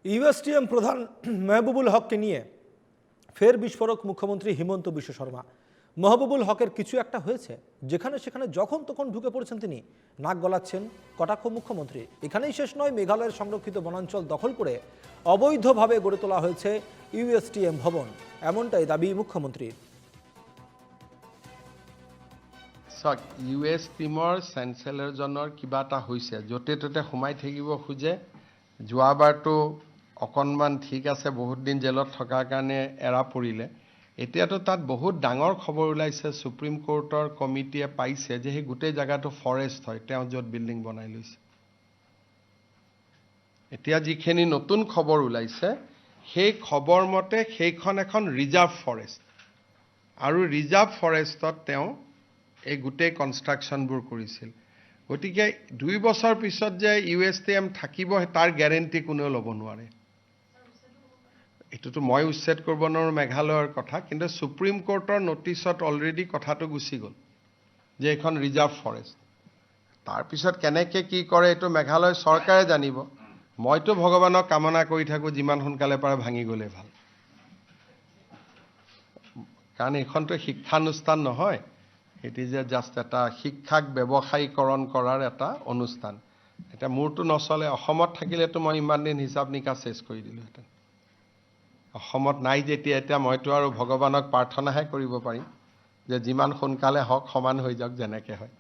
USTM প্রধান মেহবুবুল হককে নিয়ে ফের বিস্ফোরক মুখ্যমন্ত্রী হিমন্ত বিশ্ব শর্মা। মেহবুবুল হকের কিছু একটা হয়েছে, যেখানে সেখানে যখন তখন ঢুকে পড়েছেন তিনি, নাক গলাচ্ছেন কটাক্ষ মুখ্যমন্ত্রী। এখানেই শেষ নয়, মেঘালয়ের সংরক্ষিত বনাঞ্চল দখল করে অবৈধভাবে গড়ে তোলা হয়েছে ইউএসটিএম ভবন, এমনটাই দাবি মুখ্যমন্ত্রীর। ইউএসটিএমৰ চেঞ্চেলৰজনৰ কিবা এটা হৈছে, য'তে ত'তে সোমাই থাকিব খোজে। যোৱাবাৰটো অকণমান ঠিক আছে, বহুত দিন জেলত থকাৰ কাৰণে এৰা পৰিলে। এতিয়াতো তাত বহুত ডাঙৰ খবৰ ওলাইছে, সুপ্ৰিম কোৰ্টৰ কমিটিয়ে পাইছে যে সেই গোটেই জেগাটো ফৰেষ্ট হয়, তেওঁ য'ত বিল্ডিং বনাই লৈছে। এতিয়া যিখিনি নতুন খবৰ ওলাইছে, সেই খবৰ মতে সেইখন এখন ৰিজাৰ্ভ ফৰেষ্ট, আৰু ৰিজাৰ্ভ ফৰেষ্টত তেওঁ এই গোটেই কনষ্ট্ৰাকশ্যনবোৰ কৰিছিল। গতিকে 2 বছৰ পিছত যে ইউএসটিএম থাকিব তাৰ গ্যাৰেণ্টি কোনেও ল'ব নোৱাৰে। এইটোতো মই উচ্ছেদ কৰিব নোৱাৰোঁ, মেঘালয়ৰ কথা, কিন্তু সুপ্ৰিম কোৰ্টৰ নটিছত অলৰেডি কথাটো গুচি গ'ল যে এইখন ৰিজাৰ্ভ ফৰেষ্ট। তাৰপিছত কেনেকৈ কি কৰে এইটো মেঘালয় চৰকাৰে জানিব। মইতো ভগৱানক কামনা কৰি থাকোঁ যিমান সোনকালে পাৰে ভাঙি গ'লে ভাল, কাৰণ এইখনতো শিক্ষানুষ্ঠান নহয়, ইট ইজ জাষ্ট এটা শিক্ষাক ব্যৱসায়ীকৰণ কৰাৰ এটা অনুষ্ঠান। এতিয়া মোৰতো নচলে, অসমত থাকিলেতো মই ইমান দিন হিচাপ নিকাচ চেছ কৰি দিলোঁহেঁতেন। অসমত নাই যেতিয়া, এতিয়া মইতো আৰু ভগৱানক প্ৰাৰ্থনাহে কৰিব পাৰিম যে যিমান সোনকালে হওক, সমান হৈ যাওক যেনেকৈ হয়।